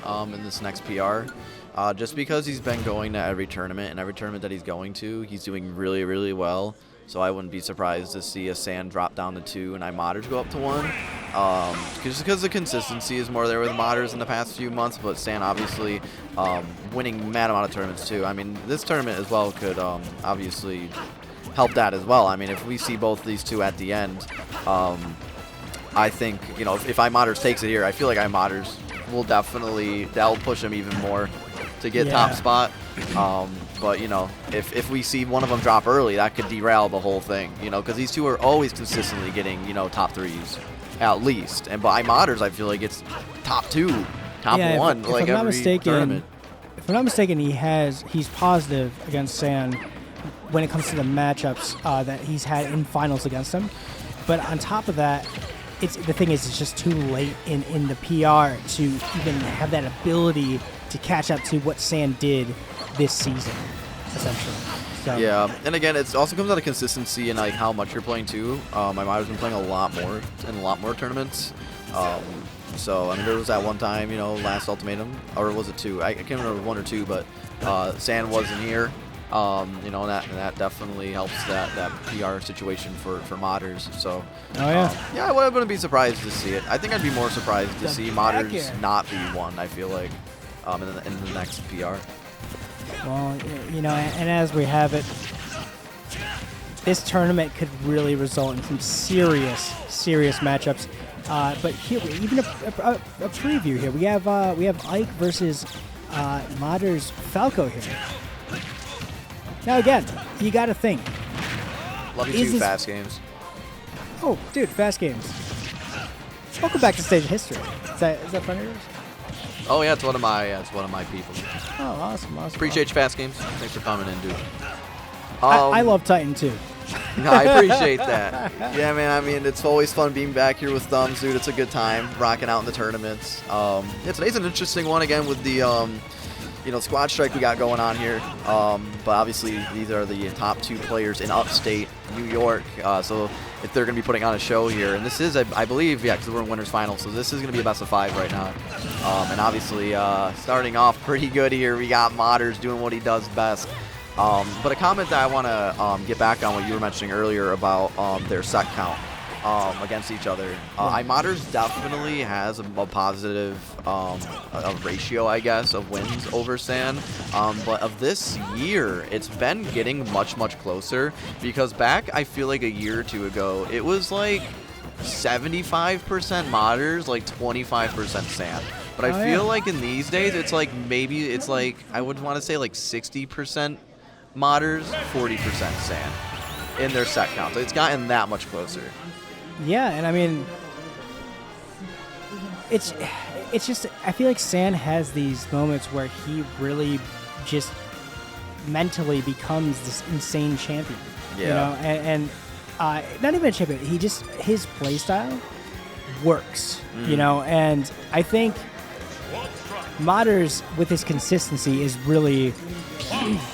in this next PR. Just because he's been going to every tournament, and every tournament that he's going to, he's doing really, really well. So I wouldn't be surprised to see a Sand drop down to 2 and Imoderz go up to 1. Just because the consistency is more there with Imoderz in the past few months, but Sand obviously winning mad amount of tournaments too. I mean, this tournament as well could obviously help that as well. I mean, if we see both these two at the end, I think, you know, if Imoderz takes it here, I feel like Imoderz will definitely, that'll push him even more to get top spot. But, you know, if we see one of them drop early, that could derail the whole thing, you know, because these two are always consistently getting, you know, top 3s at least. And by Imoderz, I feel like it's top 2, top 1, if like I'm every tournament. If I'm not mistaken, he's positive against Sand when it comes to the matchups that he's had in finals against him. But on top of that, the thing is, it's just too late in the PR to even have that ability to catch up to what Sand did this season, essentially. So. Yeah, and again, it also comes out of consistency and like how much you're playing too. Imoderz been playing a lot more in a lot more tournaments. So I mean, there was that one time, you know, last Ultimatum, or was it 2? I can't remember 1 or 2, but Sand wasn't here. You know, and that definitely helps that PR situation for Imoderz. So, yeah, I wouldn't be surprised to see it. I think I'd be more surprised to see Imoderz not be 1. I feel like in the next PR. Well, you know, and as we have it, this tournament could really result in some serious matchups. But here, even a preview here. We have Ike versus Imoderz Falco here. Now again, you got to think. Love you too, Fast Games. Oh, dude, Fast Games. Welcome back to Stage of History. Is that friend of yours? Oh yeah, it's one of my people. Oh, awesome. Appreciate you, Fast Games. Thanks for coming in, dude. I love Titan too. No, I appreciate that. Yeah, man. I mean, it's always fun being back here with Thumbz, dude. It's a good time rocking out in the tournaments. Yeah, today's an interesting one again with the you know, SquadStrike we got going on here. But obviously these are the top 2 players in upstate New York. So if they're going to be putting on a show here, and this is, I believe, yeah, because we're in winners final, so this is going to be a best of 5 right now. And obviously starting off pretty good here, we got Imoderz doing what he does best. But a comment that I want to get back on what you were mentioning earlier about their set count against each other. Imoderz definitely has a positive a ratio, I guess, of wins over Sand. But of this year, it's been getting much closer, because back, I feel like a year or 2 ago, it was like 75% Imoderz, like 25% Sand. But I feel like in these days, it's like maybe it's like, I would want to say like 60% Imoderz, 40% Sand in their set count. So it's gotten that much closer. Yeah, and I mean, it's just, I feel like Sand has these moments where he really just mentally becomes this insane champion. Yeah. You know, and not even a champion. His play style works. You know, and I think Imoderz with his consistency is really,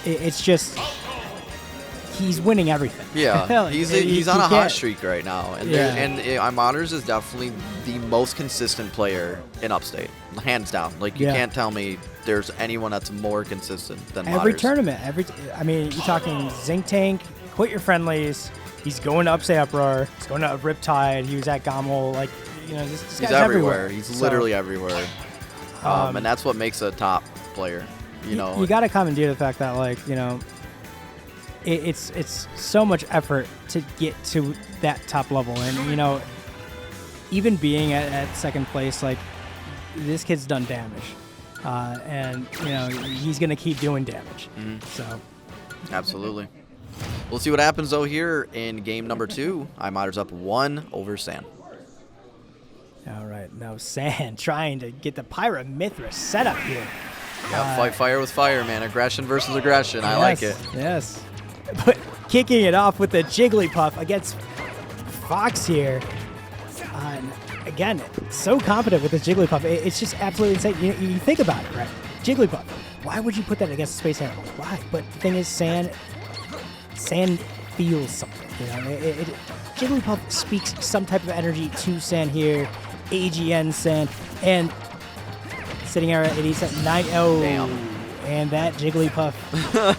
it's just, he's winning everything. Yeah, he's on a hot streak right now, and Imoderz is definitely the most consistent player in Upstate, hands down. Like you can't tell me there's anyone that's more consistent than Imoderz. Every tournament, I mean, you're talking Zinc Tank, Quit Your Friendlies. He's going to Upstate Uproar. He's going to Riptide. He was at Gommel. Like, you know, this guy's everywhere. He's literally everywhere. And that's what makes a top player. You know, you got to commandeer the fact that, like, you know, it's so much effort to get to that top level, and you know, even being at second place, like, this kid's done damage, and you know, he's gonna keep doing damage. So, absolutely. We'll see what happens though here in game number 2. Imoderz up 1 over Sand. All right, now Sand trying to get the Pyra Mithra set up here. Yeah, fight fire with fire, man. Aggression versus aggression. I like it. Yes. But kicking it off with the Jigglypuff against Fox here. Again, so confident with this Jigglypuff. It's just absolutely insane. You think about it, right? Jigglypuff. Why would you put that against Space Arrow? Why? But the thing is, Sand feels something. You know, Jigglypuff speaks some type of energy to Sand here. AGN Sand, and sitting here at 87. 9. Oh, Damn. and that Jigglypuff.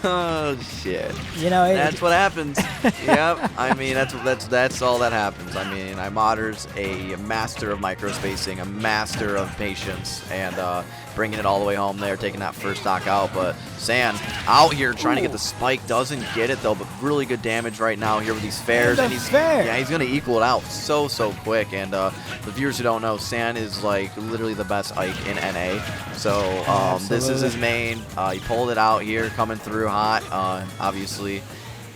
Oh shit. You know, That's what happens. Yep. I mean, that's all that happens. I mean, Imoderz, a master of microspacing, a master of patience, and bringing it all the way home there, taking that first stock out. But San out here trying to get the spike, doesn't get it though, but really good damage right now here with these fares. And he's gonna equal it out so quick. And the viewers who don't know, San is like literally the best Ike in NA. So this is his main. He pulled it out here, coming through hot. Obviously,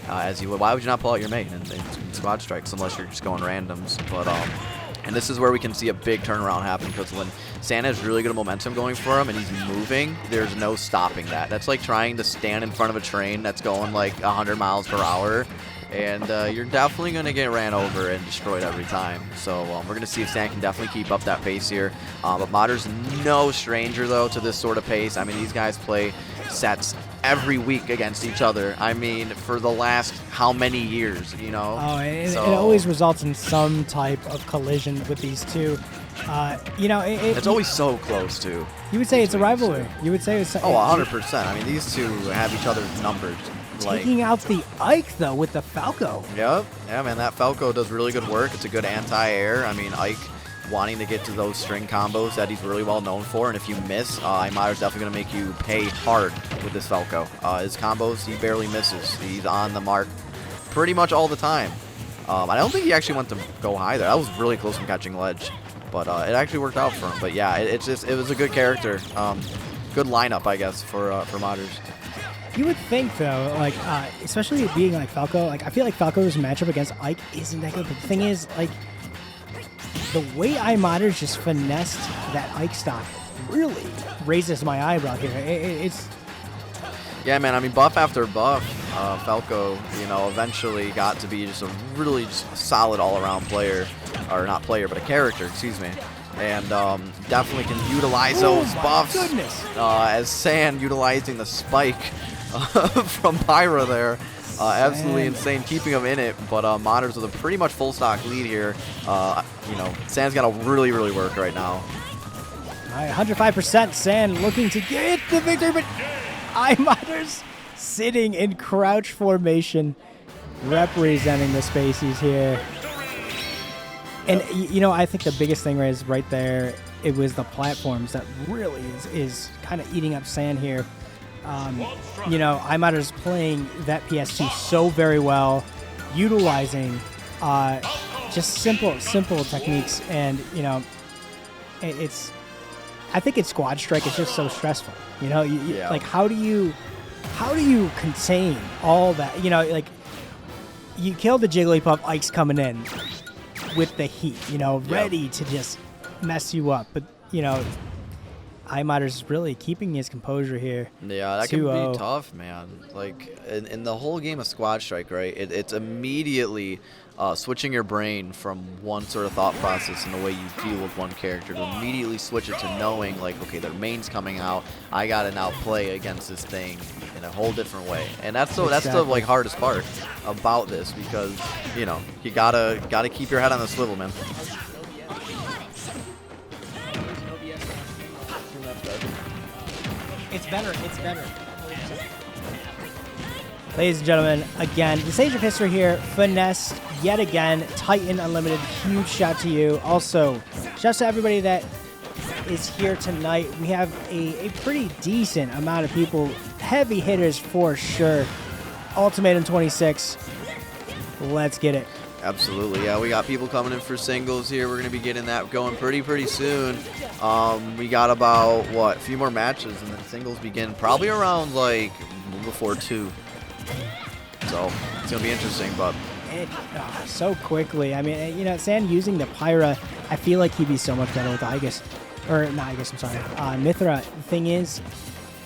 as you would. Why would you not pull out your main in SquadStrikes unless you're just going randoms? But and this is where we can see a big turnaround happen, because when San has really good momentum going for him and he's moving, there's no stopping that. That's like trying to stand in front of a train that's going like 100 miles per hour. And you're definitely going to get ran over and destroyed every time. So we're going to see if San can definitely keep up that pace here. But Imoderz no stranger, though, to this sort of pace. I mean, these guys play sets every week against each other. I mean, for the last how many years, you know? Oh, it always results in some type of collision with these two. You know, it's always so close, too. You would say it's a rivalry. You would say it's... Oh, 100%. I mean, these two have each other's numbers. Taking out the Ike, though, with the Falco. Yep. Yeah, man, that Falco does really good work. It's a good anti-air. I mean, Ike wanting to get to those string combos that he's really well known for, and if you miss, Imoderz definitely going to make you pay hard with this Falco. His combos, he barely misses. He's on the mark pretty much all the time. I don't think he actually went to go high there. That was really close from catching ledge, but it actually worked out for him. But yeah, it was a good character. Good lineup, I guess, for Imoderz. You would think, though, like, especially being like Falco, like, I feel like Falco's matchup against Ike isn't that good. But the thing is, like, the way Imoderz just finessed that Ike stock really raises my eyebrow here. It's... Yeah, man, I mean, buff after buff, Falco, you know, eventually got to be just a really solid all-around player. Or not player, but a character, excuse me. And definitely can utilize those buffs. As San utilizing the spike from Pyra there. Absolutely insane, keeping him in it. But Imoderz with a pretty much full stock lead here. You know, San's got to really work right now. All right, 105%. San looking to get the victory, but Imoderz sitting in crouch formation, representing the Spaceys here. And, you know, I think the biggest thing is right there, it was the platforms that really is kind of eating up San here. You know, Imoderz playing that PS2 so very well, utilizing just simple techniques. And, you know, I think it's SquadStrike. It's just so stressful. You know, like, how do you contain all that? You know, like, you kill the Jigglypuff, Ike's coming in with the heat, you know, ready to just mess you up. But, you know, Imoderz is really keeping his composure here. Yeah, that can be tough, man. Like, in the whole game of SquadStrike, right, it's immediately switching your brain from one sort of thought process and the way you feel with one character to immediately switch it to knowing, like, okay, their main's coming out. I got to now play against this thing in a whole different way. And that's the like hardest part about this, because, you know, you gotta keep your head on the swivel, man. It's better. Ladies and gentlemen, again, the Sage of History here, finessed yet again. Titan Unlimited, huge shout to you. Also, shout to everybody that is here tonight. We have a pretty decent amount of people, heavy hitters for sure. Ultimatum 26, let's get it. Absolutely, yeah. We got people coming in for singles here. We're going to be getting that going pretty soon. We got about, a few more matches, and then singles begin probably around, like, before 2. So, it's going to be interesting, but... so quickly. I mean, you know, San using the Pyra, I feel like he'd be so much better with Aegis. Or, not Aegis, I'm sorry. Mithra. The thing is,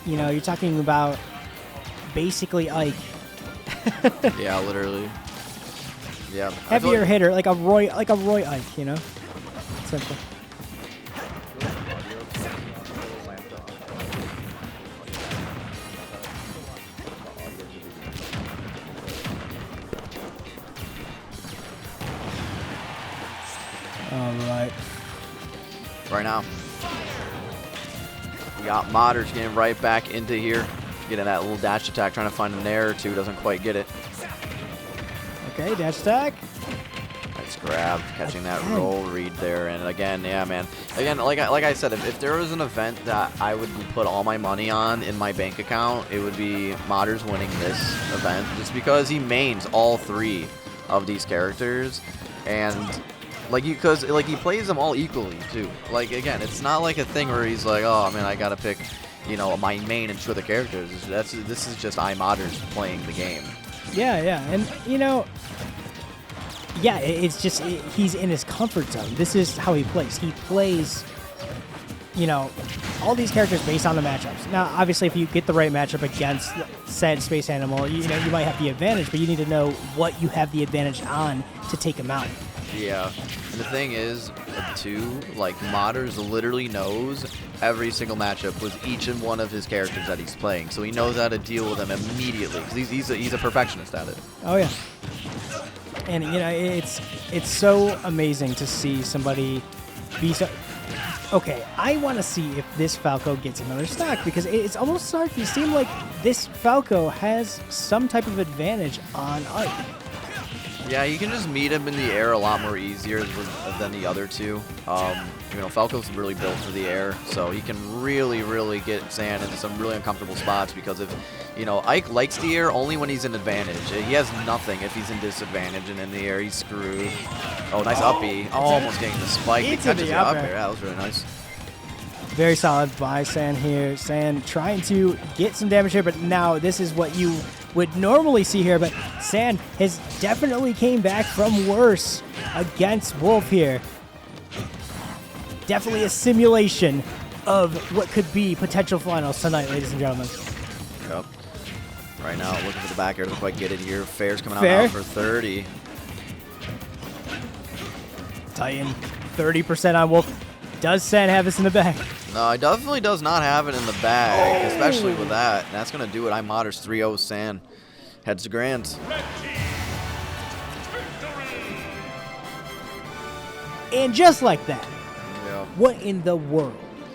you know, you're talking about basically Ike. Yeah, literally. Yeah. Heavier hitter, like a Roy Ike, you know? Simple. All right. Right now. We got Imoderz getting right back into here. Getting that little dash attack, trying to find an air or two. Doesn't quite get it. Okay, dash attack. Nice grab, catching that roll read there. And again, yeah, man. Again, like I said, if there was an event that I would put all my money on in my bank account, it would be Imoderz winning this event. Just because he mains all 3 of these characters. And he plays them all equally too. Like, again, it's not like a thing where he's like, oh man, I gotta pick, you know, my main and 2 other characters. This is just Imoderz playing the game. Yeah, and you know, yeah, it's just he's in his comfort zone. This is how he plays. He plays, you know, all these characters based on the matchups. Now, obviously, if you get the right matchup against said space animal, you know, you might have the advantage, but you need to know what you have the advantage on to take him out. Yeah, and the thing is, too, like, Imoderz literally knows every single matchup with each and one of his characters that he's playing, so he knows how to deal with them immediately. 'Cause he's a perfectionist at it. Oh yeah, and you know, it's so amazing to see somebody be so. Okay, I want to see if this Falco gets another stock, because it's almost starting to seem like this Falco has some type of advantage on Ike. Yeah, you can just meet him in the air a lot more easier than the other 2. You know, Falco's really built for the air, so he can really, really get Zan into some really uncomfortable spots, because if, you know, Ike likes the air only when he's in advantage. He has nothing if he's in disadvantage, and in the air he's screwed. Oh, nice uppy. Almost getting the spike. He catches the up air. That was really nice. Very solid by San here. San trying to get some damage here, but now this is what you would normally see here, but San has definitely came back from worse against Wolf here. Definitely a simulation of what could be potential finals tonight, ladies and gentlemen. Yep. Right now, looking for the back air. Doesn't quite get it here. Fair's coming out Fair now for 30. Titan, 30% on Wolf. Does San have this in the bag? No, he definitely does not have it in the bag, especially with that. And that's going to do it. Imoderz 3-0 San. Heads to Grand. And just like that, Yeah. what in the world